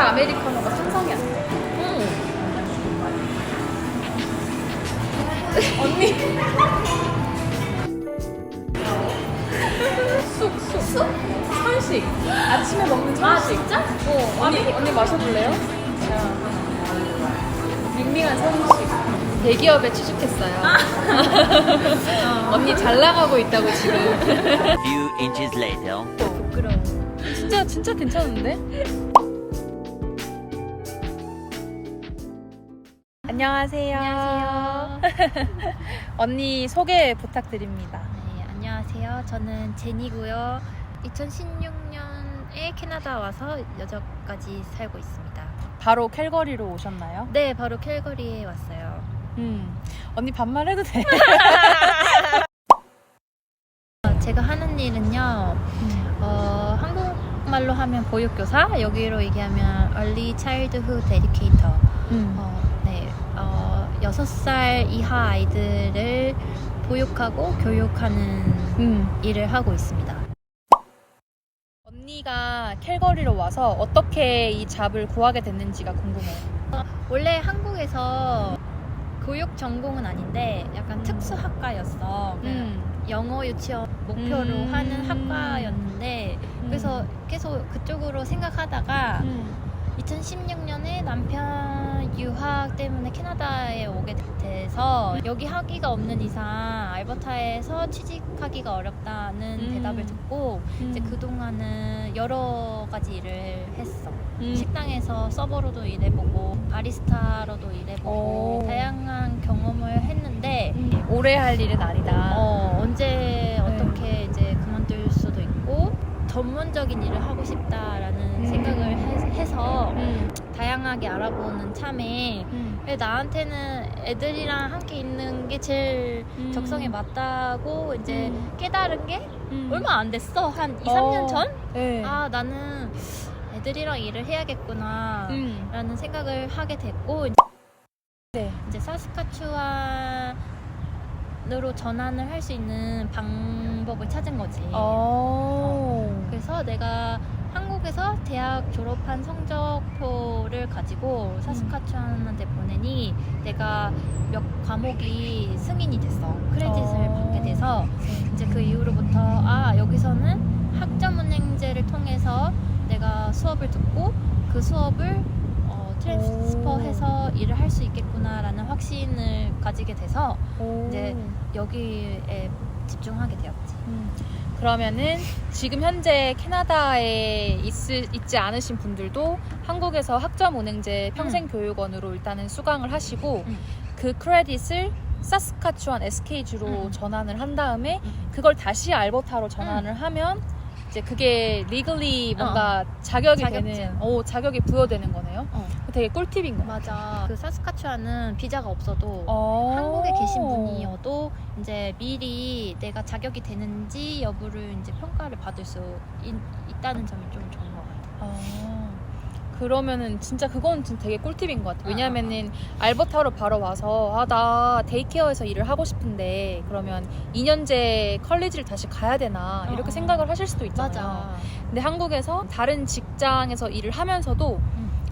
녹차 아메리카노가 상상이 안 돼. 언니. 쑥? 천식. 아침에 먹는 천식. 진짜? 언니 마셔볼래요? 밍밍한 천식. 대기업에 취직했어요. 언니 잘 나가고 있다고 지금. Few inches later. 부끄러워. 진짜 괜찮은데? 안녕하세요. 안녕하세요. 언니 소개 부탁드립니다. 네, 안녕하세요. 저는 제니고요. 2016년에 캐나다 와서 여전까지 살고 있습니다. 바로 캘거리로 오셨나요? 네, 바로 캘거리에 왔어요. 언니 반말해도 돼? 제가 하는 일은요. 한국말로 하면 보육교사, 여기로 얘기하면 Early Childhood Educator. 6살 이하 아이들을 보육하고 교육하는 일을 하고 있습니다. 언니가 캘거리로 와서 어떻게 이 잡을 구하게 됐는지가 궁금해요. 원래 한국에서 교육 전공은 아닌데 약간 특수학과였어. 영어 유치원 목표로 하는 학과였는데 그래서 계속 그쪽으로 생각하다가 2016년에 남편 유학 때문에 캐나다에 오게 돼서 여기 학위가 없는 이상 알버타에서 취직하기가 어렵다는 대답을 듣고 이제 그동안은 여러 가지 일을 했어. 식당에서 서버로도 일해보고 바리스타로도 일해보고 다양한 경험을 했는데 오래 할 일은 아니다. 언제 어떻게 이제 그만둘 수도 있고 전문적인 일을 하고 싶다라는 생각을 해서 다양하게 알아보는 참에 나한테는 애들이랑 함께 있는 게 제일 적성에 맞다고 이제 깨달은 게 얼마 안 됐어. 한 2-3년 전? 네. 아, 나는 애들이랑 일을 해야겠구나 라는 생각을 하게 됐고 네. 이제 사스카추완으로 전환을 할 수 있는 방법을 찾은 거지. 그래서 내가 한국에서 대학 졸업한 성적표를 가지고 사스카추완한테 보내니 내가 몇 과목이 승인이 됐어. 크레딧을 받게 돼서 이제 그 이후로부터 여기서는 학점은행제를 통해서 내가 수업을 듣고 그 수업을 트랜스퍼해서 일을 할 수 있겠구나라는 확신을 가지게 돼서 이제 여기에 집중하게 되었지. 그러면은 지금 현재 캐나다에 있지 않으신 분들도 한국에서 학점은행제 평생교육원으로 일단은 수강을 하시고 그 크레딧을 사스카추완 SK주로 전환을 한 다음에 그걸 다시 알버타로 전환을 하면 이제 그게 legally 뭔가 자격이 되는 자격이 부여되는 거네요. 되게 꿀팁인 것 같아요. 맞아. 그 사스카추완은 비자가 없어도 한국에 계신 분이어도 이제 미리 내가 자격이 되는지 여부를 이제 평가를 받을 수 있다는 점이 좀 좋은 것 같아요. 그러면은 진짜 그건 진짜 되게 꿀팁인 것 같아요. 왜냐면은 알버타로 바로 와서 나 데이케어에서 일을 하고 싶은데 그러면 2년제 컬리지를 다시 가야 되나 이렇게 생각을 하실 수도 있잖아요. 맞아. 근데 한국에서 다른 직장에서 일을 하면서도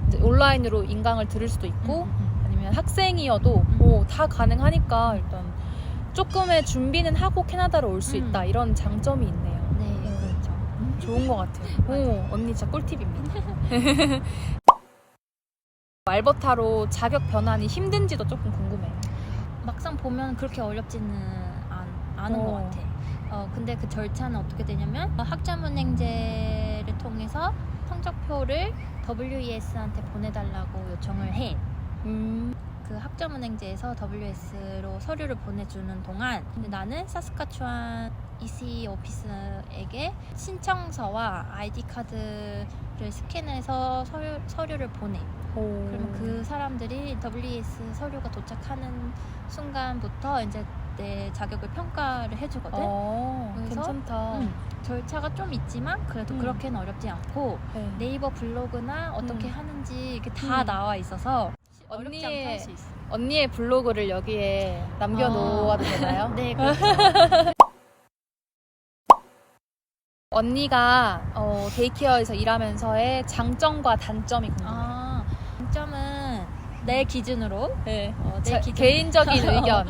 이제 온라인으로 인강을 들을 수도 있고 아니면 학생이어도 다 가능하니까 일단 조금의 준비는 하고 캐나다로 올 수 있다 이런 장점이 있네요. 네, 그렇죠. 좋은 것 같아요. 언니 진짜 꿀팁입니다. 알버타로 자격 변환이 힘든지도 조금 궁금해요. 막상 보면 그렇게 어렵지는 않은 것 같아. 근데 그 절차는 어떻게 되냐면 학점은행제를 통해서 성적표를 WES한테 보내달라고 요청을 해. 그 학점은행제에서 WS로 서류를 보내주는 동안 근데 나는 사스카추완 EC 오피스에게 신청서와 ID 카드를 스캔해서 서류를 보내. 그러면 그 사람들이 WS 서류가 도착하는 순간부터 이제 내 자격을 평가를 해주거든. 그래서 괜찮다. 절차가 좀 있지만 그래도 그렇게는 어렵지 않고 네이버 블로그나 어떻게 하는지 이게 다 나와 있어서 어렵지 않게 할 수 있어. 언니의 블로그를 여기에 남겨놓아도 되나요? 네, 그렇죠. 언니가 데이케어에서 일하면서의 장점과 단점이 궁금해요. 장점은 내 기준으로 네. 내 기준. 개인적인 의견.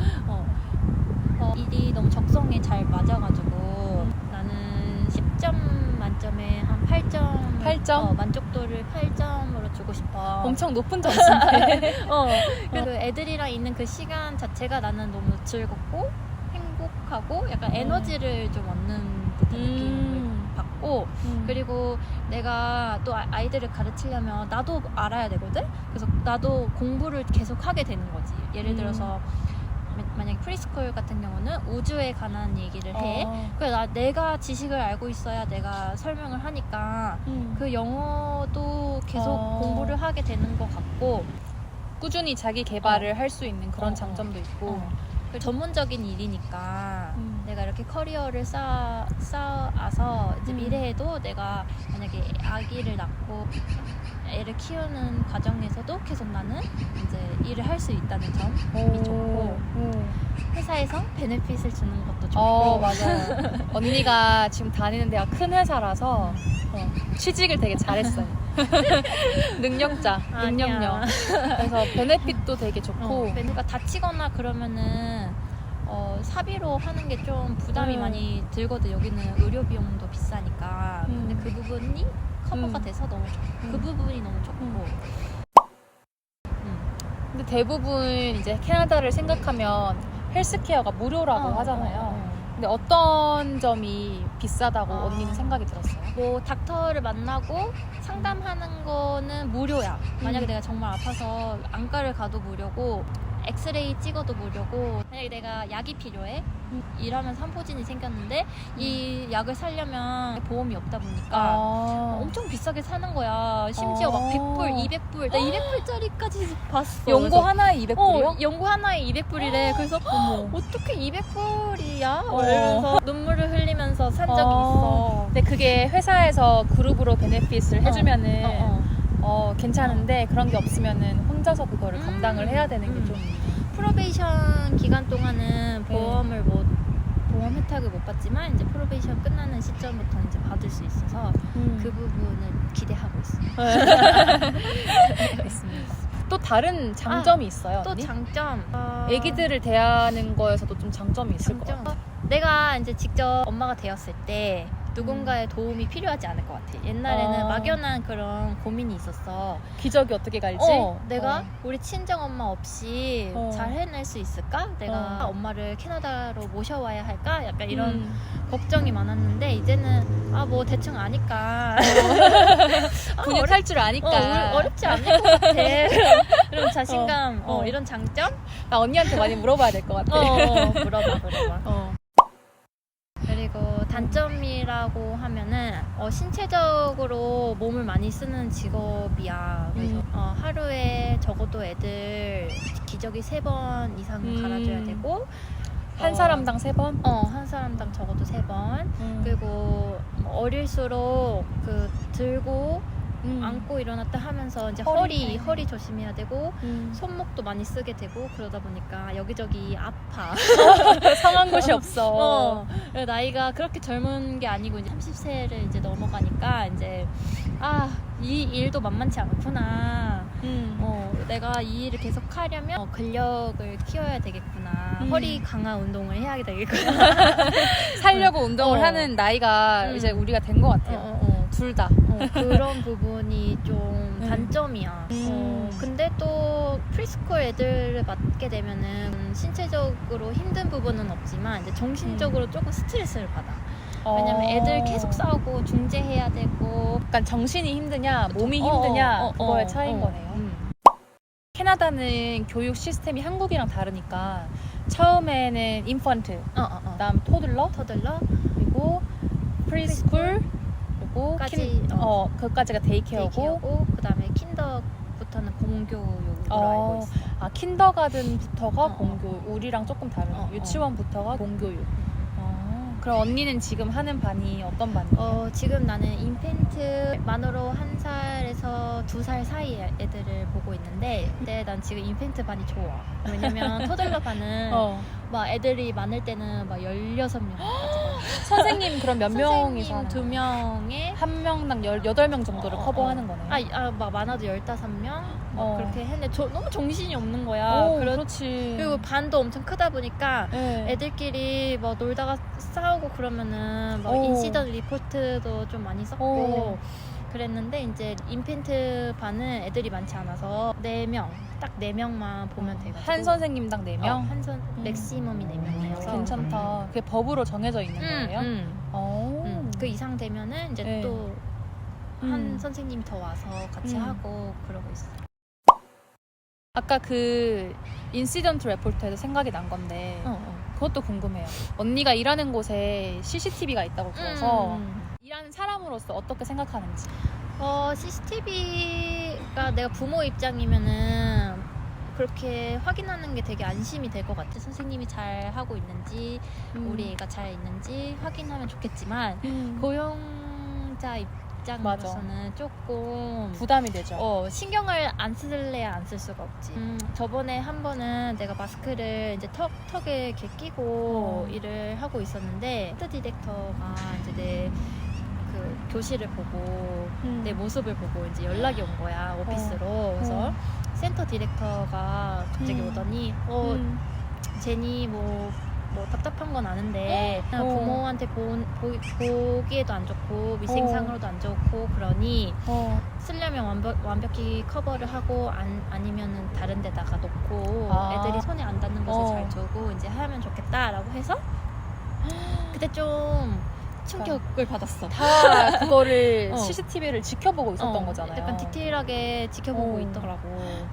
일이 너무 적성에 잘 맞아가지고 나는 10점 만점에 한 8점 8점? 만족도를 8점으로 주고 싶어. 엄청 높은 점수인데. 그리고 애들이랑 있는 그 시간 자체가 나는 너무 즐겁고 행복하고 약간 에너지를 좀 얻는 듯한 느낌을 받고 그리고 내가 또 아이들을 가르치려면 나도 알아야 되거든. 그래서 나도 공부를 계속 하게 되는 거지. 예를 들어서 만약에 프리스쿨 같은 경우는 우주에 관한 얘기를 해. 그래서 내가 지식을 알고 있어야 내가 설명을 하니까 그 영어도 계속 공부를 하게 되는 것 같고 꾸준히 자기 개발을 할 수 있는 그런 장점도 있고. 전문적인 일이니까 내가 이렇게 커리어를 쌓아서 이제 미래에도 내가 만약에 아기를 낳고 애를 키우는 과정에서도 계속 나는 이제 일을 할 수 있다는 점이 좋고 회사에서 베네핏을 주는 것도 좋고 맞아요. 언니가 지금 다니는 데가 큰 회사라서 취직을 되게 잘했어요. 능력자, 능력녀. 그래서 베네핏도 되게 좋고. 그러니까 다치거나 그러면은 사비로 하는 게 좀 부담이 많이 들거든. 여기는 의료 비용도 비싸니까. 근데 그 부분이 커버가 돼서 너무 좋고 그 부분이 너무 좋고. 근데 대부분 이제 캐나다를 생각하면 헬스케어가 무료라고 하잖아요. 근데 어떤 점이 비싸다고 언니는 생각이 들었어요? 뭐 닥터를 만나고 상담하는 거는 무료야. 만약에 내가 정말 아파서 안과를 가도 무료고 엑스레이 찍어도 무료고 만약에 내가 약이 필요해 일하면서 한포진이 생겼는데 이 약을 사려면 보험이 없다 보니까 엄청 비싸게 사는 거야. 심지어 막 100불, 200불 나 200불짜리까지 봤어. 연고 하나에 200불이요? 연고 하나에 200불이래. 그래서 어떻게 200불이야? 이러면서 눈물을 흘리면서 산 적이 있어. 근데 그게 회사에서 그룹으로 베네핏을 해주면은 괜찮은데 그런 게 없으면은 혼자서 그거를 감당을 해야 되는 게 좀 프로베이션 기간 동안은 보험 혜택을 못 받지만 이제 프로베이션 끝나는 시점부터 이제 받을 수 있어서 그 부분을 기대하고 있습니다. 알겠습니다. 또 다른 장점이 있어요, 또 언니? 장점. 애기들을 대하는 거에서도 좀 장점이 있을 것 같아요. 내가 이제 직접 엄마가 되었을 때 누군가의 도움이 필요하지 않을 것 같아. 옛날에는 막연한 그런 고민이 있었어. 기저귀 어떻게 갈지? 내가 우리 친정 엄마 없이 잘 해낼 수 있을까? 내가 엄마를 캐나다로 모셔와야 할까? 약간 이런 걱정이 많았는데 이제는 뭐 대충 아니까 근육할 줄 아니까 어렵지 않을 것 같아. 이런 자신감, 이런 장점? 나 언니한테 많이 물어봐야 될 것 같아. 물어봐. 그리고 단점이라고 하면은 신체적으로 몸을 많이 쓰는 직업이야. 그래서 하루에 적어도 애들 기저귀 3번 이상 갈아줘야 되고 한 사람당 3번? 한 사람당 적어도 3번. 그리고 어릴수록 그 들고 안고 일어났다 하면서 이제 허리 조심해야 되고 손목도 많이 쓰게 되고 그러다 보니까 여기저기 아파. 성한 곳이 없어. 나이가 그렇게 젊은 게 아니고 이제 30세를 이제 넘어가니까 이제 이 일도 만만치 않구나. 내가 이 일을 계속 하려면 근력을 키워야 되겠구나. 허리 강화 운동을 해야 되겠구나. 살려고 운동을 하는 나이가 이제 우리가 된 것 같아요. 둘 다. 그런 부분이 좀 단점이야. 근데 또 프리스쿨 애들을 맡게 되면은 신체적으로 힘든 부분은 없지만 이제 정신적으로 조금 스트레스를 받아. 왜냐면 애들 계속 싸우고 중재해야 되고 약간 정신이 힘드냐 몸이 힘드냐 그거의 차이인 거네요. 캐나다는 교육 시스템이 한국이랑 다르니까 처음에는 인펀트, 그다음 토들러, 그리고 프리스쿨, 그리고 그까지가 데이케어고 그다음에 킨더부터는 공교육으로 알고 있어. 킨더가든부터가 공교육. 우리랑 조금 다르네. 유치원부터가 공교육. 그럼 언니는 지금 하는 반이 어떤 반이에요? 지금 나는 인펜트 만으로 1살에서 2살 사이 애들을 보고 있는데 근데 난 지금 인펜트 반이 좋아. 왜냐면 토들러 반은 막 애들이 많을 때는 막 16명까지 선생님 그럼 몇 명이서 하는 선생님 거예요? 2명에 한 명당 18명 정도를 커버하는 거네요. 막 많아도 15명 어. 그렇게 했는데 너무 정신이 없는 거야. 오, 그렇지. 그리고 반도 엄청 크다 보니까 네. 애들끼리 막 놀다가 싸우고 그러면은 막 오. 인시던 리포트도 좀 많이 썼고 오. 그랬는데 이제 인펜트 반은 애들이 많지 않아서 4명 딱 4명만 보면 돼가지고 한 선생님당 4명? 맥시멈이 4명이어서 괜찮다. 그게 법으로 정해져 있는 거예요? 오. 그 이상 되면은 이제 네. 또 한 음. 선생님이 더 와서 같이 하고 그러고 있어요. 아까 그 인시던트 레포트에서 생각이 난 건데 그것도 궁금해요. 언니가 일하는 곳에 CCTV가 있다고 들어서 일하는 사람으로서 어떻게 생각하는지. CCTV가 내가 부모 입장이면은 그렇게 확인하는 게 되게 안심이 될 것 같아. 선생님이 잘 하고 있는지 우리 애가 잘 있는지 확인하면 좋겠지만 고용자 입장으로서는 조금 부담이 되죠. 신경을 안 쓸래야 안 쓸 수가 없지. 저번에 한 번은 내가 마스크를 이제 턱에 이렇게 끼고 일을 하고 있었는데 헤드 디렉터가 이제 내 그 교실을 보고 내 모습을 보고 이제 연락이 온 거야, 오피스로. 그래서 센터 디렉터가 갑자기 오더니 제니 뭐 답답한 건 아는데 부모한테 보기에도 안 좋고 위생상으로도 안 좋고 그러니 쓰려면 완벽히 커버를 하고 아니면은 다른 데다가 놓고 애들이 손에 안 닿는 곳에 잘 두고 이제 하면 좋겠다라고 해서 그때 좀 충격을 받았어. 다 그거를 CCTV를 지켜보고 있었던 거잖아요. 약간 디테일하게 지켜보고 있더라고.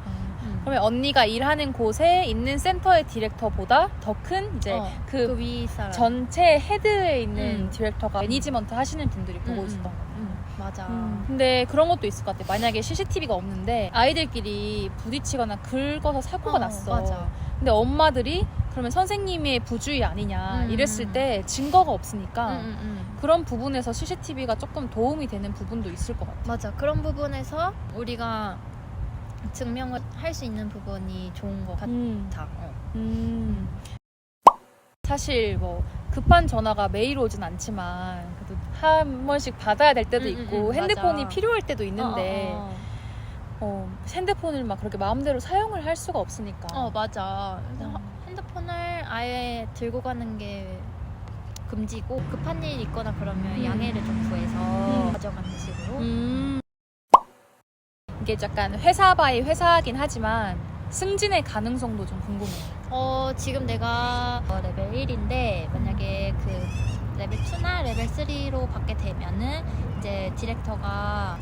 그러면 언니가 일하는 곳에 있는 센터의 디렉터보다 더 큰 이제 그 위 사람 전체 헤드에 있는 디렉터가 매니지먼트 하시는 분들이 보고 있었던 거예요. 맞아. 근데 그런 것도 있을 것 같아. 만약에 CCTV가 없는데 아이들끼리 부딪히거나 긁어서 사고가 났어. 맞아. 근데 엄마들이 그러면 선생님의 부주의 아니냐 이랬을 때 증거가 없으니까 그런 부분에서 CCTV가 조금 도움이 되는 부분도 있을 것 같아. 맞아. 그런 부분에서 우리가 증명을 할 수 있는 부분이 좋은 것 같아. 사실 뭐 급한 전화가 매일 오진 않지만 그래도 한 번씩 받아야 될 때도 있고 핸드폰이 맞아. 필요할 때도 있는데 핸드폰을 막 그렇게 마음대로 사용을 할 수가 없으니까. 맞아. 핸드폰을 아예 들고 가는 게 금지고 급한 일 있거나 그러면 양해를 좀 구해서 가져가는 식으로. 이게 약간 회사 바이 회사긴 하지만 승진의 가능성도 좀 궁금해요. 지금 내가 레벨 1인데 만약에 그 레벨 2나 레벨 3로 받게 되면은 이제 디렉터가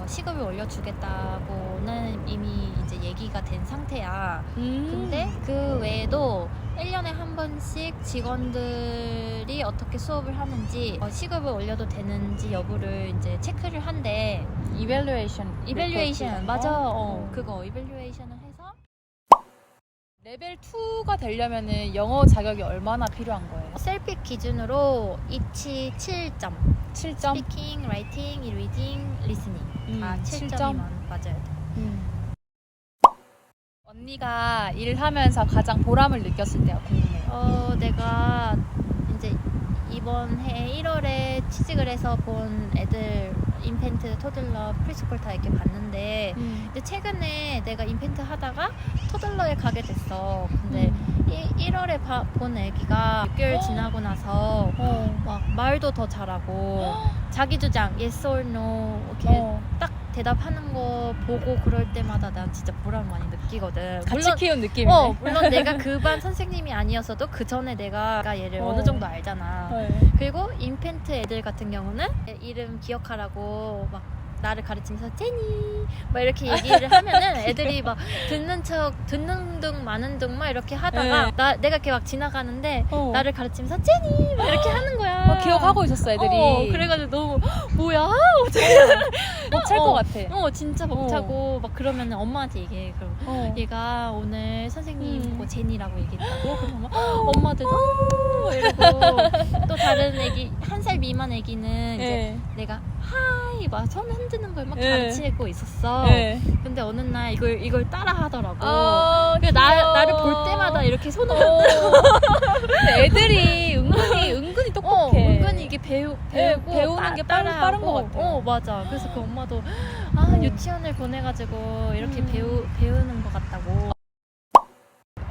시급을 올려주겠다고는 이미 이제 얘기가 된 상태야. 근데 그 외에도 1년에 한 번씩 직원들이 어떻게 수업을 하는지 시급을 올려도 되는지 여부를 이제 체크를 한대. 이밸류에이션 맞아. 그거 이밸류에이션을 해서 레벨 2가 되려면은 영어 자격이 얼마나 필요한 거예요? 셀픽 기준으로 이치 7점. 7점? 스피킹, 라이팅, 리딩, 리스닝 다 7점이 맞아야 돼. 언니가 일하면서 가장 보람을 느꼈을 때가 궁금해요. 내가 이제 이번 해 1월에 취직을 해서 본 애들 인펜트, 토들러, 프리스쿨 다 이렇게 봤는데 근데 최근에 내가 인펜트 하다가 토들러에 가게 됐어. 근데 1월에 본 애기가 6개월 지나고 나서 막 말도 더 잘하고 자기 주장 yes or no 이렇게 딱 대답하는 거 보고 그럴 때마다 난 진짜 보람 많이 느끼거든. 같이 키운 느낌이네. 물론 내가 그 반 선생님이 아니었어도 그 전에 내가 얘를 어느 정도 알잖아. 그리고 인펜트 애들 같은 경우는 이름 기억하라고 막 나를 가르치면서 제니 막 이렇게 얘기를 하면은 애들이 막 듣는 둥 마는 둥 막 이렇게 하다가 내가 이렇게 막 지나가는데 나를 가르치면서 제니 막 이렇게 하는 거야. 기억하고 있었어 애들이. 그래가지고 너무 뭐야 벅찰 것 같아. 진짜 벅차고 막 그러면은 엄마한테 얘기해. 그럼 얘가 오늘 선생님 보고 제니라고 얘기했다고. 그러면 막 엄마들도 이러고 또 다른 애기 1살 미만 애기는 이제 내가 하이 막 손 흔드는 걸 막 가르치고 있었어. 근데 어느 날 이걸 따라 하더라고. 그래서 나를 볼 때마다 이렇게 손을 흔들어. 근데 애들이 은근히 똑똑해. 배우고 배우는 게 빠른 것 같아요. 맞아. 그래서 그 엄마도 유치원을 보내가지고 이렇게 배우는 것 같다고.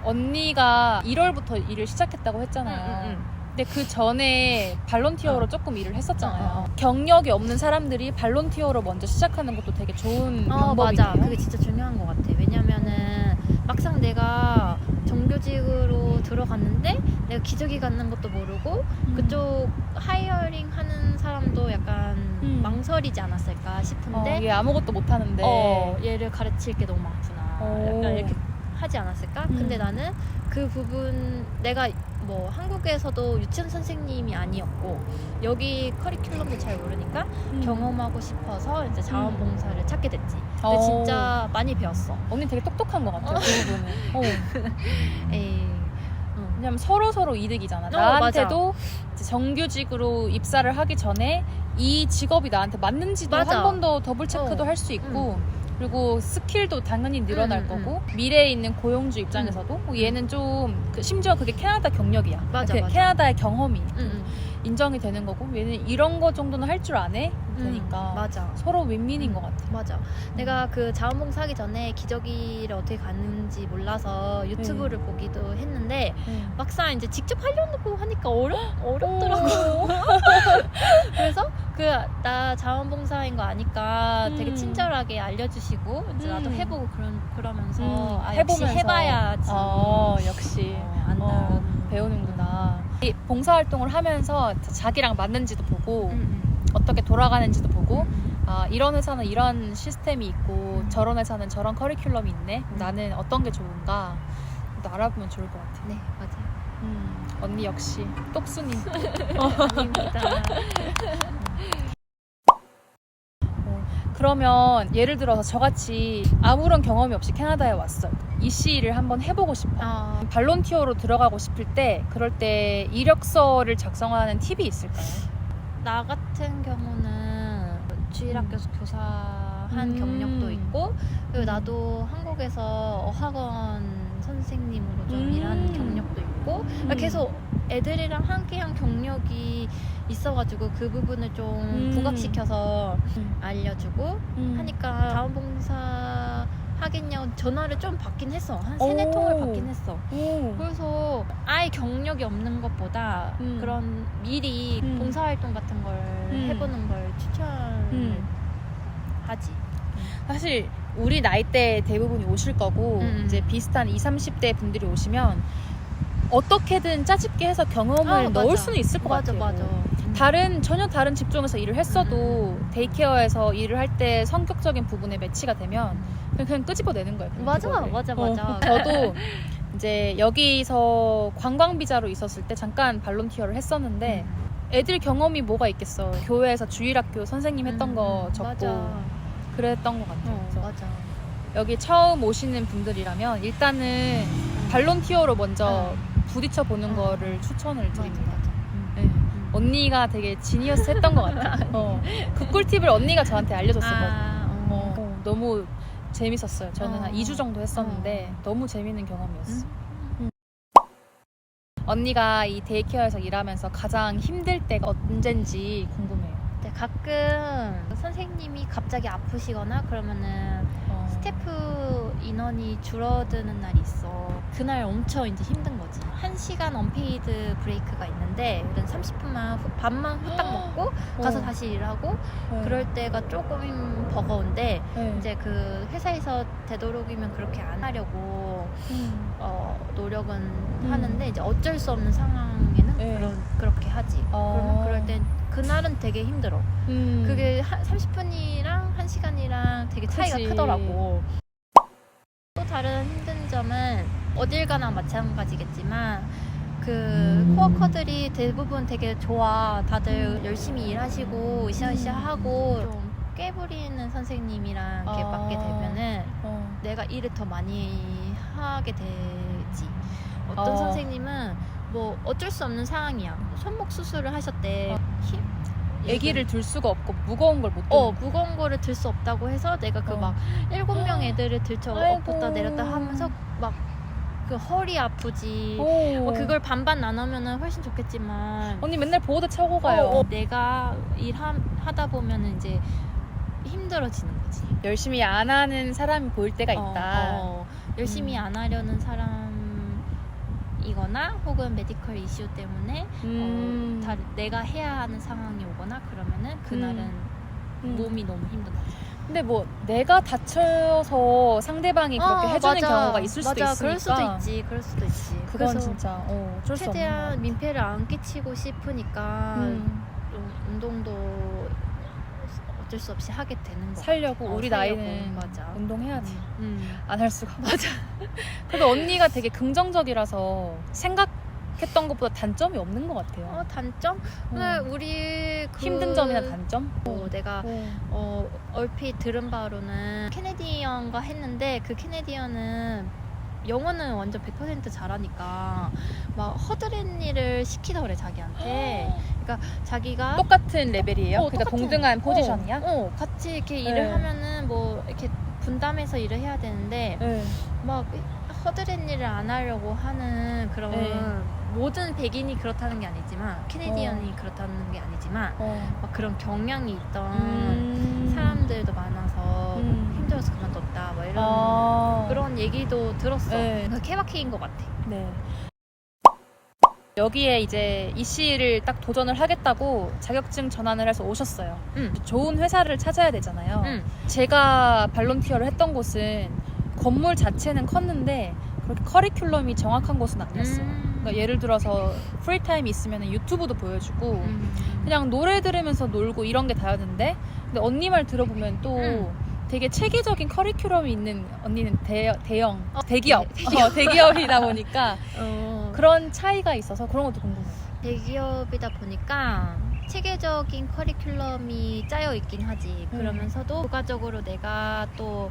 언니가 1월부터 일을 시작했다고 했잖아요. 근데 그 전에 발론티어로 조금 일을 했었잖아요. 경력이 없는 사람들이 발론티어로 먼저 시작하는 것도 되게 좋은 방법이에요. 맞아. 그게 진짜 중요한 것 같아. 왜냐면은 막상 내가 정규직으로 들어갔는데 내가 기저귀 갖는 것도 모르고 그쪽 하이어링 하는 사람도 약간 망설이지 않았을까 싶은데 얘 아무것도 못하는데 얘를 가르칠 게 너무 많구나. 약간 이렇게 하지 않았을까? 근데 나는 그 부분 내가 뭐 한국에서도 유치원 선생님이 아니었고 여기 커리큘럼도 잘 모르니까 경험하고 싶어서 이제 자원봉사를 찾게 됐지. 근데 진짜 많이 배웠어. 언니 되게 똑똑한 것 같아요. 그 부분은. 에이. 왜냐면 서로 이득이잖아. 나한테도 이제 정규직으로 입사를 하기 전에 이 직업이 나한테 맞는지도 한 번 더 더블 체크도 할 수 있고 그리고 스킬도 당연히 늘어날 거고 미래에 있는 고용주 입장에서도 얘는 좀 심지어 그게 캐나다 경력이야. 맞아. 캐나다의 경험이 인정이 되는 거고 얘는 이런 거 정도는 할 줄 아네 되니까 맞아. 서로 윈윈인 것 같아. 맞아. 내가 그 자원봉사 하기 전에 기저귀를 어떻게 가는지 몰라서 유튜브를 보기도 했는데 막상 이제 직접 하려고 하니까 어렵더라고. 그래서 나 자원봉사인 거 아니까 되게 친절하게 알려주시고 이제 나도 해보고 그러면서 역시 해봐야지. 역시 안다. 배우는구나. 이 봉사활동을 하면서 자기랑 맞는지도 보고 어떻게 돌아가는지도 보고 이런 회사는 이런 시스템이 있고 저런 회사는 저런 커리큘럼이 있네. 나는 어떤 게 좋은가 알아보면 좋을 것 같아. 네, 맞아요. 언니 역시 똑순이. 아닙니다. 그러면 예를 들어서 저같이 아무런 경험이 없이 캐나다에 왔어요. EC를 한번 해보고 싶어요. 발론티어로 들어가고 싶을 때 그럴 때 이력서를 작성하는 팁이 있을까요? 나 같은 경우는 주일학교에서 교사한 경력도 있고 그리고 나도 한국에서 어학원 선생님으로 좀 일한 경력도 있고 계속 애들이랑 함께한 경력이 있어가지고 그 부분을 좀 부각시켜서 알려주고 하니까 자원봉사 하겠냐고 전화를 좀 받긴 했어. 한 3-4통을 받긴 했어. 그래서 아예 경력이 없는 것보다 그런 미리 봉사활동 같은 걸 해보는 걸 추천을 하지. 사실 우리 나이대 대부분이 오실 거고 이제 비슷한 20-30대 분들이 오시면 어떻게든 짜집게 해서 경험을 넣을 수는 있을 것 같아요. 맞아. 전혀 다른 직종에서 일을 했어도 데이케어에서 일을 할 때 성격적인 부분에 매치가 되면 그냥 끄집어내는 거예요. 맞아. 저도 이제 여기서 관광 비자로 있었을 때 잠깐 발론티어를 했었는데 애들 경험이 뭐가 있겠어. 교회에서 주일학교 선생님 했던 거 적고 그랬던 것 같아요. 그래서 맞아. 여기 처음 오시는 분들이라면 일단은 발론티어로 먼저 부딪혀 보는 거를 추천을 드립니다. 네. 언니가 되게 지니어스 했던 것 같아. 그 꿀팁을 언니가 저한테 알려줬었거든요. 너무 재밌었어요. 저는 한 2주 정도 했었는데 너무 재밌는 경험이었어. 언니가 이 데이케어에서 일하면서 가장 힘들 때가 언젠지 궁금해요. 가끔 선생님이 갑자기 아프시거나 그러면은 스태프 인원이 줄어드는 날이 있어. 그날 엄청 이제 힘든 거지. 1시간 언페이드 브레이크가 있는데 30분만 밥만 후딱 먹고 가서 다시 일하고 그럴 때가 조금 버거운데 이제 그 회사에서 되도록이면 그렇게 안 하려고 노력은 하는데 이제 어쩔 수 없는 상황에는 그렇게 하지. 그러면 그럴 땐 그날은 되게 힘들어. 그게 30분이랑 1시간이랑 되게 차이가 크더라고. 또 다른 힘든 점은 어딜 가나 마찬가지겠지만 그 코워커들이 대부분 되게 좋아. 다들 열심히 일하시고 으쌰으쌰 하고 좀 깨부리는 선생님이랑 이렇게 맞게 되면은 내가 일을 더 많이 하게 되지. 어떤 선생님은 뭐 어쩔 수 없는 상황이야. 손목 수술을 하셨대. 애기를 들 수가 없고 무거운 걸 못 들. 무거운 거를 들 수 없다고 해서 내가 그 막 7명 애들을 들쳐 업었다 내렸다 하면서 막 그 허리 아프지. 오. 그걸 반반 나누면은 훨씬 좋겠지만 언니 맨날 보호대 차고 가요. 내가 하다 보면은 이제 힘들어지는 거지. 열심히 안 하는 사람이 보일 때가 있다. 열심히 안 하려는 사람이거나 혹은 메디컬 이슈 때문에 다 내가 해야 하는 상황이 오거나 그러면은 그날은 몸이 너무 힘든 거지. 근데 뭐 내가 다쳐서 상대방이 그렇게 해주는 경우가 있을 수도 있으니까. 그럴 수도 있지. 그건 그래서 진짜 어쩔 수 없는 것 최대한 같아. 민폐를 안 끼치고 싶으니까 좀 운동도 어쩔 수 없이 하게 되는 거. 살려고 우리 살려고. 나이는 맞아. 운동해야지. 음. 안 할 수가 맞아. 그래도 언니가 되게 긍정적이라서 생각했던 것보다 단점이 없는 것 같아요. 단점? 근데 우리 힘든 점이나 단점? 내가 얼핏 들은 바로는 캐네디언과 했는데 그 캐네디언은 영어는 완전 100% 잘하니까 막 허드렛일을 시키다 그래 자기한테. 그러니까 자기가 똑같은 레벨이에요? 그러니까 똑같은- 동등한 포지션이야? 같이 이렇게 일을 네. 하면은 뭐 이렇게 분담해서 일을 해야 되는데 네. 막 허드렛일을 안 하려고 하는 그런 네. 모든 백인이 그렇다는 게 아니지만 캐네디언이 그렇다는 게 아니지만 막 그런 경향이 있던 사람들도 많아서 힘들어서 그만뒀다 뭐 이런 그런 얘기도 들었어. 네. 그 케바케인 것 같아. 네. 여기에 이제 이씨를 딱 도전을 하겠다고 자격증 전환을 해서 오셨어요. 좋은 회사를 찾아야 되잖아요. 제가 발론티어를 했던 곳은 건물 자체는 컸는데 그렇게 커리큘럼이 정확한 곳은 아니었어요. 그러니까 예를 들어서 프리타임이 있으면 유튜브도 보여주고 그냥 노래 들으면서 놀고 이런 게 다였는데 근데 언니 말 들어보면 또 되게 체계적인 커리큘럼이 있는 언니는 대기업 대기업이다 보니까 그런 차이가 있어서 그런 것도 궁금해요. 대기업이다 보니까 체계적인 커리큘럼이 짜여 있긴 하지. 그러면서도 부가적으로 내가 또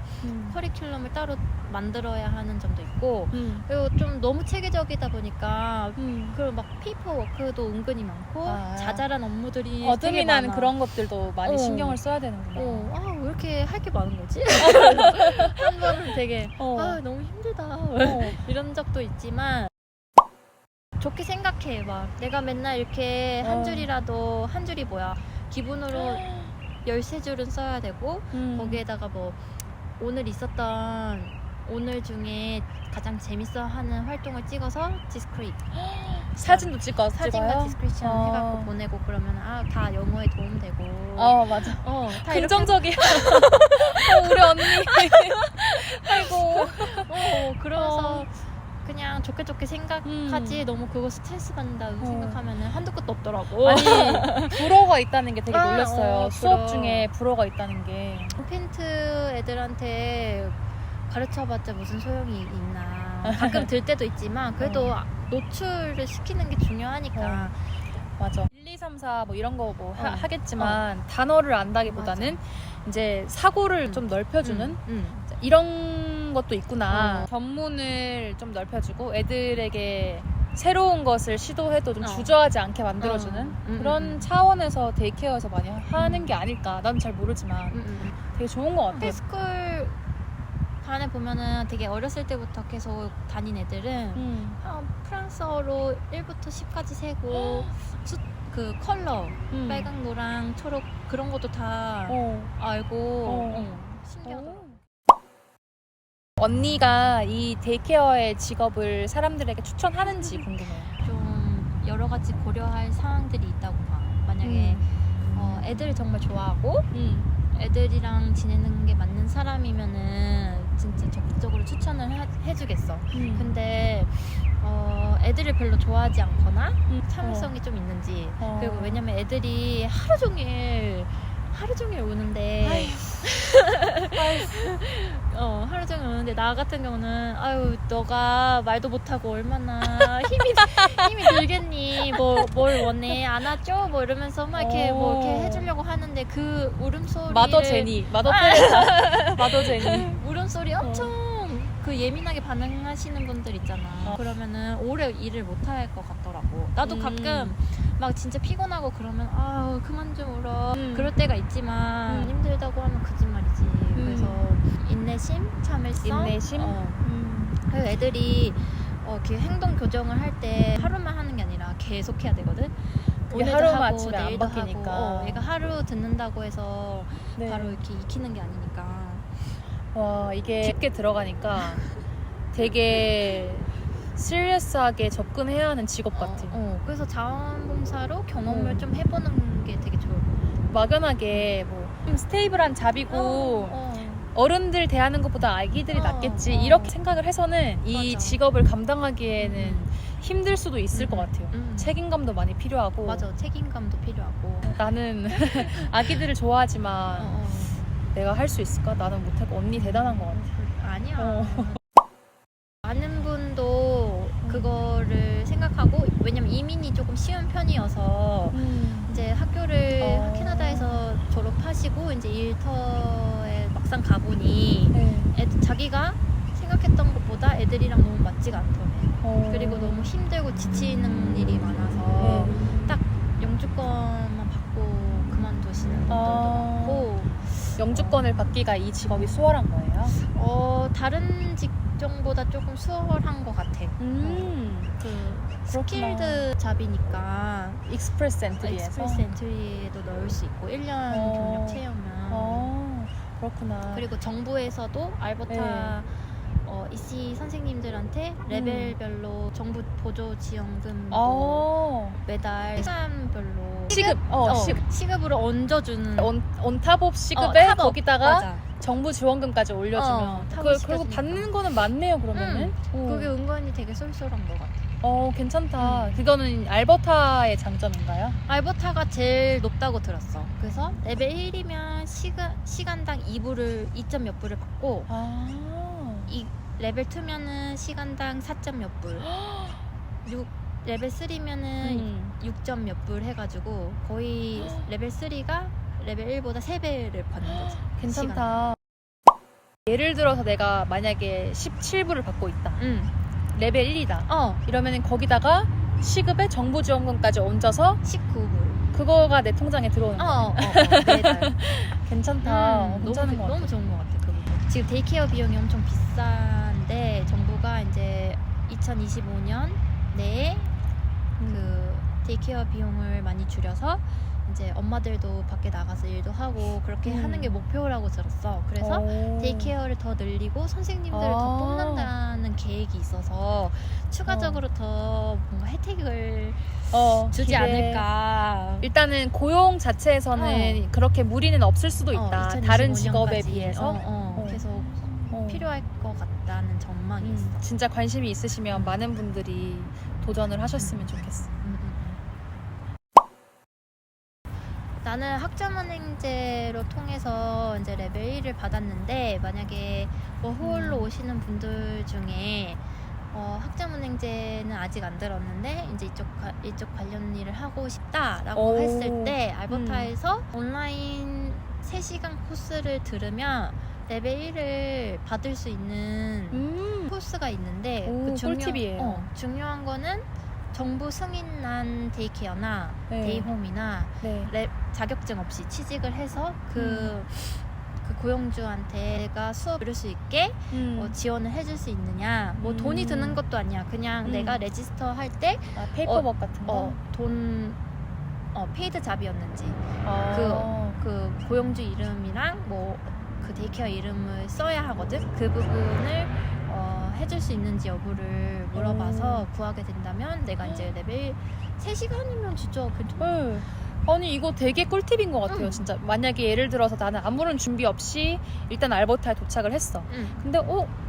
커리큘럼을 따로 만들어야 하는 점도 있고 그리고 좀 너무 체계적이다 보니까 그리고 막 페이퍼 워크도 은근히 많고 자잘한 업무들이 되게 어드민한 많아. 그런 것들도 많이 신경을 써야 되는구나. 왜 이렇게 할 게 많은 거지? 한 번은 되게 너무 힘들다 이런 적도 있지만 좋게 생각해. 막 내가 맨날 이렇게 한 줄이라도 한 줄이 뭐야 기본으로 13줄은 써야 되고 거기에다가 뭐 오늘 중에 가장 재밌어 하는 활동을 찍어서 사진도 찍어요? 사진과 디스크리션 해갖고 보내고 그러면 다 영어에 도움되고 맞아. 다 긍정적이야. 우리 언니. 아이고. 그러면서 그냥 좋게 생각하지 너무 그거 스트레스 받는다고 생각하면 한도 끝도 없더라고. 아니 불어가 있다는 게 되게 놀랐어요. 수업 불어. 중에 불어가 있다는 게. 펜트 애들한테 가르쳐봤자 무슨 소용이 있나. 가끔 들 때도 있지만 그래도 노출을 시키는 게 중요하니까. 맞아. 1, 2, 3, 4 뭐 이런 거 뭐 하겠지만 단어를 안다기보다는 이제 사고를 좀 넓혀주는 이런 것도 있구나. 전문을 좀 넓혀주고 애들에게 새로운 것을 시도해도 좀 주저하지 않게 만들어주는 그런 차원에서 데이케어에서 많이 하는 게 아닐까. 난 잘 모르지만 되게 좋은 것 같아. 스쿨 반에 보면은 되게 어렸을 때부터 계속 다닌 애들은 프랑스어로 1부터 10까지 세고 그 컬러 빨강, 노랑, 초록 그런 것도 다 알고 신기하더라고. 언니가 이 데이케어의 직업을 사람들에게 추천하는지 궁금해요. 좀 여러 가지 고려할 사항들이 있다고 봐. 만약에 애들을 정말 좋아하고 애들이랑 지내는 게 맞는 사람이면은 진짜 적극적으로 추천을 해주겠어. 근데 애들을 별로 좋아하지 않거나 참을성이 좀 있는지 그리고 왜냐면 애들이 하루 종일 우는데 하루 종일 우는데 나 같은 경우는 너가 말도 못하고 얼마나 힘이 들겠니 뭘 원해 안아줘 뭐 이러면서 막 이렇게 뭐 이렇게 해주려고 하는데 그 울음소리를 마더 테레사 마더 제니 울음소리 엄청 그 예민하게 반응하시는 분들 있잖아. 그러면은 오래 일을 못 할 것 같더라고. 나도 가끔 막 진짜 피곤하고 그러면 그만 좀 울어 그럴 때가 있지만 힘들다고 하면 거짓말이지. 그래서 인내심, 참을성, 인내심. 그리고 애들이 이렇게 행동 교정을 할 때 하루만 하는 게 아니라 계속 해야 되거든. 그게 오늘도 하루 하고 아침에 안 내일도 바뀌니까. 하고, 얘가 하루 듣는다고 해서 네. 바로 이렇게 익히는 게 아니니까. 와, 이게 깊게 들어가니까 되게 시리어스하게 접근해야 하는 직업 같아요. 그래서 자원봉사로 경험을 어. 좀 해보는 게 되게 좋을 것 같아. 막연하게 뭐 좀 스테이블한 잡이고 어른들 대하는 것보다 아기들이 낫겠지 이렇게 생각을 해서는 이 맞아. 직업을 감당하기에는 힘들 수도 있을 것 같아요. 음. 책임감도 많이 필요하고. 맞아, 책임감도 필요하고. 나는 아기들을 좋아하지만 내가 할 수 있을까? 나는 못하고. 언니 대단한 것 같아. 아니야. 많은 분도 그거를 생각하고, 왜냐면 이민이 조금 쉬운 편이어서 이제 학교를 캐나다에서 졸업하시고 이제 일터에 막상 가보니 네. 자기가 생각했던 것보다 애들이랑 너무 맞지가 않더래. 그리고 너무 힘들고 지치는 일이 많아서 딱 영주권만 받고 그만두시는 분들도 많고. 영주권을 받기가 이 직업이 수월한 거예요? 다른 직종보다 조금 수월한 것 같아. 그 스킬드 잡이니까 익스프레스 엔트리에서? 익스프레스 엔트리에도 넣을 수 있고 1년 경력 채우면. 그렇구나. 그리고 정부에서도 알버타 EC 선생님들한테 레벨별로 정부 보조 지원금도 매달 시간별로 시급으로 얹어주는 온탑업 시급에 탑업. 거기다가 맞아. 정부 지원금까지 올려주면 탑업 그리고 시켜주니까. 받는 거는 많네요 그러면은. 그게 은근히 되게 쏠쏠한 것 같아. 괜찮다. 그거는 알버타의 장점인가요? 알버타가 제일 높다고 들었어. 그래서 레벨 1이면 시간당 2점 몇 불을 받고, 이 레벨 2면은 시간당 4점 몇 불, 레벨 3면은 6점 몇 불 해가지고 거의 레벨 3가 레벨 1보다 3배를 받는 거지. 괜찮다. 예를 들어서 내가 만약에 17불을 받고 있다. 레벨 1이다. 이러면 거기다가 시급에 정부 지원금까지 얹어서 19불. 그거가 내 통장에 들어오는 거야. 매달. 괜찮다. 괜찮은 것 같아. 너무 좋은 것 같아. 그 부분. 지금 데이케어 비용이 엄청 비싼데 정부가 이제 2025년 내에 그 데이케어 비용을 많이 줄여서 이제 엄마들도 밖에 나가서 일도 하고 그렇게 하는 게 목표라고 들었어. 그래서 데이케어를 더 늘리고 선생님들을 더 뽑는다는 계획이 있어서 추가적으로 더 뭔가 혜택을 주지 않을까. 일단은 고용 자체에서는 그렇게 무리는 없을 수도 있다. 2025 다른 직업에 년까지. 비해서 계속 필요할 것 같다는 전망이 있어. 진짜 관심이 있으시면 많은 분들이 도전을 하셨으면 좋겠어. 나는 학점은행제로 통해서 이제 레벨 1을 받았는데, 만약에 워홀로 오시는 분들 중에 학점은행제는 아직 안 들었는데 이제 이쪽 관련 일을 하고 싶다라고 했을 때 알버타에서 온라인 3시간 코스를 들으면 레벨 1을 받을 수 있는 코스가 있는데, 꿀팁이에요. 중요한 거는 정부 승인난 데이케어나 데이홈이나 자격증 없이 취직을 해서 그 고용주한테 내가 수업 들을 수 있게 지원을 해줄 수 있느냐. 뭐 돈이 드는 것도 아니야. 그냥 내가 레지스터 할 때 페이퍼work 같은 거? 페이드 잡이었는지 그 고용주 이름이랑 뭐 그 데이케어 이름을 써야 하거든. 그 부분을 해줄 수 있는지 여부를 물어봐서 구하게 된다면 내가 이제 레벨 3시간이면 진짜 괜찮아. 아니 이거 되게 꿀팁인 것 같아요. 진짜 만약에 예를 들어서 나는 아무런 준비 없이 일단 알버타에 도착을 했어. 근데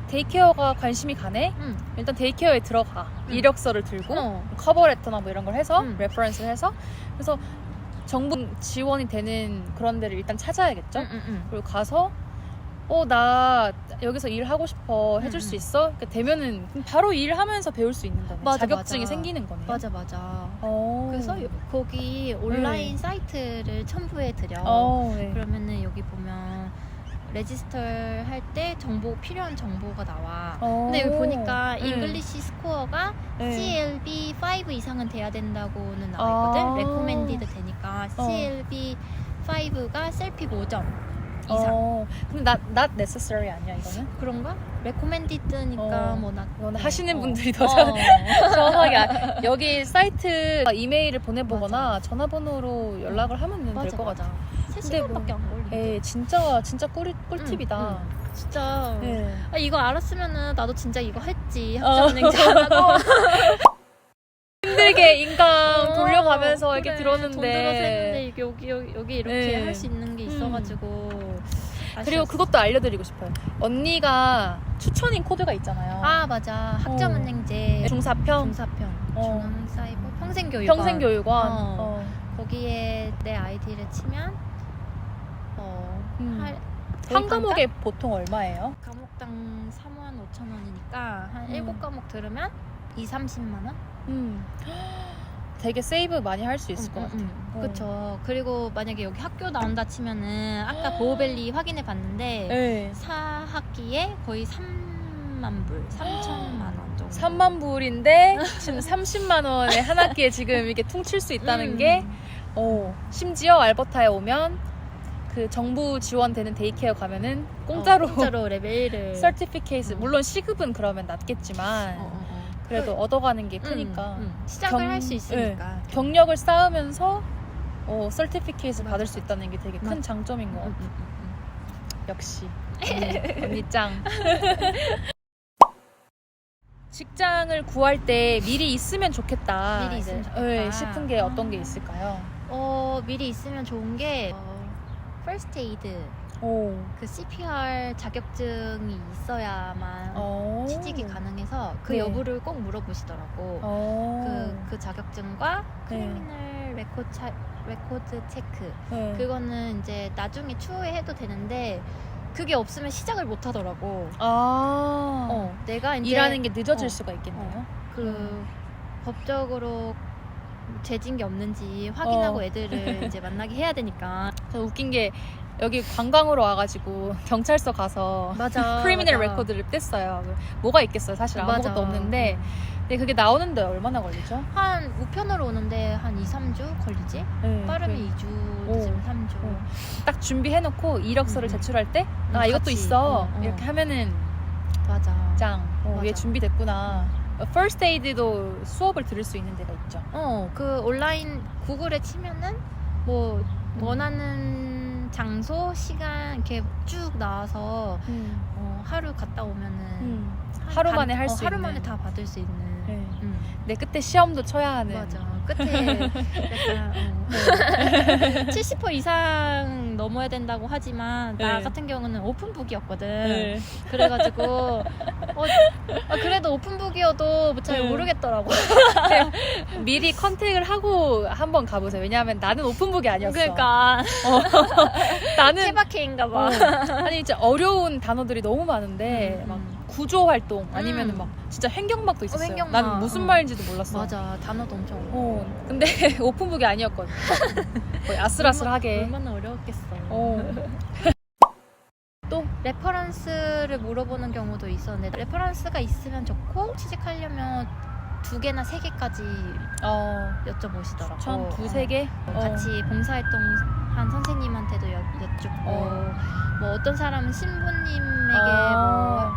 데이케어가 관심이 가네? 일단 데이케어에 들어가. 이력서를 들고 커버레터나 뭐 이런 걸 해서 레퍼런스를 해서 그래서 정부 지원이 되는 그런 데를 일단 찾아야겠죠. 그리고 가서 나 여기서 일하고 싶어 해줄 수 있어? 그러니까 되면은 바로 일하면서 배울 수 있는 거네. 자격증이 생기는 거네. 맞아. 그래서 거기 온라인 사이트를 첨부해드려. 그러면은 여기 보면 레지스터 할 때 필요한 정보가 나와. 근데 여기 보니까 잉글리시 스코어가 CLB 5 이상은 돼야 된다고는 나와 있거든. 레코멘디드 되니까 CLB 5가 셀픽 5점 이상. 근데 not necessary 아니야 이거는? 그런가? 레코멘디드니까 뭐나 이거는 하시는 분들이 더 정확하게 여기 사이트 이메일을 보내보거나 전화번호로 연락을 하면 될 것 같아. 3시간밖에 안 걸리는데. 진짜 꿀팁이다. 진짜 네. 이거 알았으면은 나도 진짜 이거 했지. 학점은행제 안 하고 힘들게 인강 돌려가면서 이렇게 그래, 돈 들어서 들었는데. 했는데 여기 이렇게 네. 할 수 있는 게 있어가지고 그리고 아쉬웠어. 그것도 알려드리고 싶어요. 언니가 추천인 코드가 있잖아요. 아 맞아. 학점은행제 중사평, 중사평 중앙사이버 평생교육원 평생교육원. 거기에 내 아이디를 치면 한 과목에 보통 얼마예요? 과목당 35,000원이니까 한 7과목 들으면 30만 원? 되게 세이브 많이 할 수 있을 것 같아요. 그쵸. 그리고 만약에 여기 학교 나온다 치면은 아까 보호밸리 확인해 봤는데 네. 4학기에 거의 3만 불, 3천만 원 정도. 3만 불인데 지금 30만 원에 한 학기에 지금 이렇게 퉁칠 수 있다는 게 심지어 알버타에 오면 그 정부 지원되는 데이케어 가면은 공짜로 레벨 1을 서티피케이트 물론 시급은 그러면 낮겠지만 그래도 얻어가는 게 크니까 시작을 할 수 있으니까 경력을 쌓으면서 서티피케이트 받을 수 있다는 게 되게 큰 맞아. 장점인 것 같아요. 역시 언니 짱. 직장을 구할 때 미리 있으면 좋겠다. 미리 있으면 좋겠다. 네, 싶은 게 어떤 게 있을까요? 미리 있으면 좋은 게 first aid 그 CPR 자격증이 있어야만 취직이 가능해서 그 네. 여부를 꼭 물어보시더라고. 그 자격증과 크리미널 레코드 체크 그거는 이제 나중에 추후에 해도 되는데 그게 없으면 시작을 못 하더라고. 내가 이제 일하는 게 늦어질 수가 있겠네요. 그 법적으로 죄진 게 없는지 확인하고 애들을 이제 만나게 해야 되니까. 저 웃긴 게 여기 관광으로 와가지고 경찰서 가서 맞아. 크리미널 맞아. 레코드를 뗐어요. 뭐가 있겠어요, 사실 아무것도 맞아. 없는데. 근데 그게 나오는데 얼마나 걸리죠? 한 우편으로 오는데 한 2-3주 걸리지? 네, 빠르면 2주, 늦으면 3주. 딱 준비해놓고 이력서를 제출할 때 이것도 같이. 있어 이렇게 하면은 맞아. 짱. 맞아. 얘 준비됐구나. First Aid도 수업을 들을 수 있는 데가 있죠. 그 온라인 구글에 치면은 뭐 원하는 장소, 시간 이렇게 쭉 나와서 하루 갔다 오면은 하루 만에 할 수 하루 있는. 만에 다 받을 수 있는. 네. 내 끝에 시험도 쳐야 하는. 맞아. 끝에 약간 70% 이상 넘어야 된다고 하지만 나 네. 같은 경우는 오픈북이었거든. 네. 그래가지고 그래도 오픈북이어도 잘 모르겠더라고. 미리 컨택을 하고 한번 가보세요. 왜냐하면 나는 오픈북이 아니었어. 그러니까 나는 케바케인가 봐. 아니 이제 어려운 단어들이 너무 많은데 막 구조 활동 아니면 막 진짜 횡격막도 있었어요. 횡격막. 난 무슨 말인지도 몰랐어. 맞아. 단어도 엄청 어려워. 근데 오픈북이 아니었거든. 거의 아슬아슬하게. 얼마나 어려웠겠어. 또 레퍼런스를 물어보는 경우도 있었는데 레퍼런스가 있으면 좋고 취직하려면 2개나 3개까지 여쭤보시더라고. 전 2-3개? 같이 봉사활동한 선생님한테도 여쭙고 뭐 어떤 사람은 신부님에게 뭐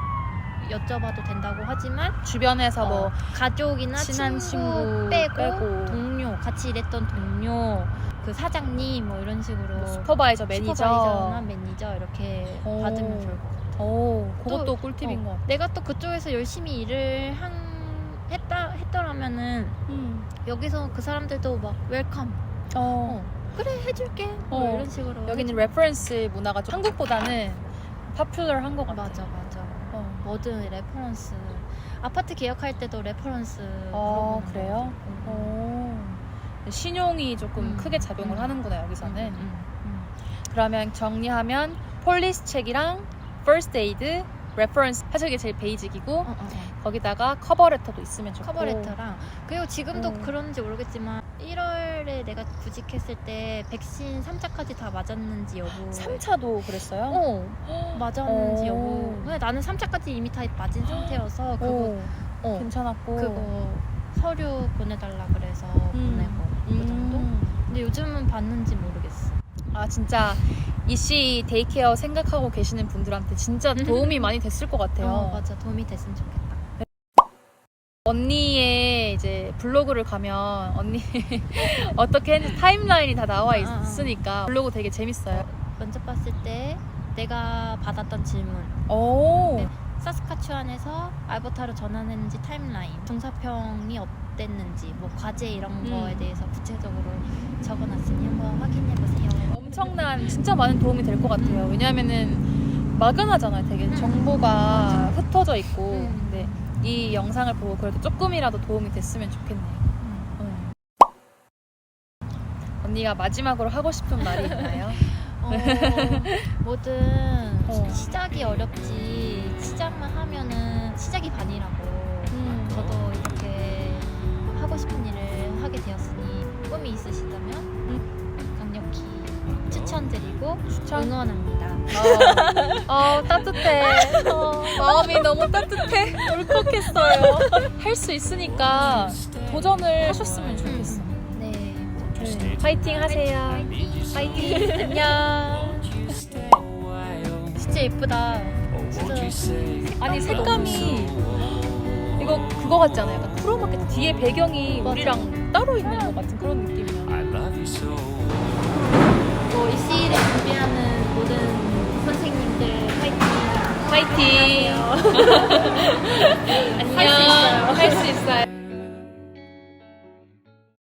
여쭤봐도 된다고 하지만 주변에서 뭐 가족이나 친한 친구 빼고 동료 같이 일했던 동료 그 사장님 뭐 이런 식으로 뭐 슈퍼바이저 매니저 슈퍼바이저나 매니저 이렇게 받으면 좋을 것 같아. 그것도 또, 꿀팁인 것 같아. 내가 또 그쪽에서 열심히 일을 했더라면은 여기서 그 사람들도 막 웰컴 그래 해줄게 뭐 이런 식으로 여기는 레퍼런스 문화가 좀 한국보다는 파퓰러한 것 같아. 맞아 뭐든 레퍼런스 아파트 계약할 때도 레퍼런스 물어보는 그래요? 신용이 조금 크게 작용을 하는구나 여기서는. 그러면 정리하면 폴리스 책이랑 퍼스트 에이드, 레퍼런스 사실 이게 제일 베이직이고 거기다가 커버레터도 있으면 좋고. 커버레터랑 그리고 지금도 그런지 모르겠지만 1월에 내가 구직했을 때 백신 3차까지 다 맞았는지 여부 3차도 그랬어요? 맞았는지 여부 근데 나는 3차까지 이미 다 맞은 상태여서 그거 괜찮았고 그거 서류 보내달라 그래서 보내고 그 정도? 근데 요즘은 받는지 모르겠어. 진짜 이씨 데이케어 생각하고 계시는 분들한테 진짜 도움이 많이 됐을 것 같아요. 맞아. 도움이 됐으면 좋겠다. 언니의 이제 블로그를 가면 언니 어떻게 했는지 타임라인이 다 나와 있으니까 블로그 되게 재밌어요. 먼저 봤을 때 내가 받았던 질문, 오. 네. 사스카추안에서 알버타로 전환했는지 타임라인, 중사평이 어땠는지, 뭐 과제 이런 거에 대해서 구체적으로 적어놨으니 한번 확인해보세요. 엄청난 진짜 많은 도움이 될 것 같아요. 왜냐하면은 막연하잖아요. 되게 정보가 흩어져 있고. 근데 이 영상을 보고 그래도 조금이라도 도움이 됐으면 좋겠네요. 언니가 마지막으로 하고 싶은 말이 있나요? 뭐든 시작이 어렵지 시작만 하면은 시작이 반이라고. 저도 이렇게 하고 싶은 일을 하게 되었으니 꿈이 있으시다면 강력히 추천드리고 응원합니다. 따뜻해. 마음이 너무 따뜻해. 울컥했어요. 할 수 있으니까 도전을 하셨으면 좋겠어. 네. 파이팅 하세요. 파이팅. 안녕. 진짜 예쁘다. 진짜. 아니 색감이 이거 그거 같지 않아요? 약간 프로마켓 뒤에 배경이 우리랑 따로 있는 것 같은 그런 느낌이야. 이 시를 준비하는 모든 선생님들 파이팅. 파이팅. 안녕. 할 수 있어요.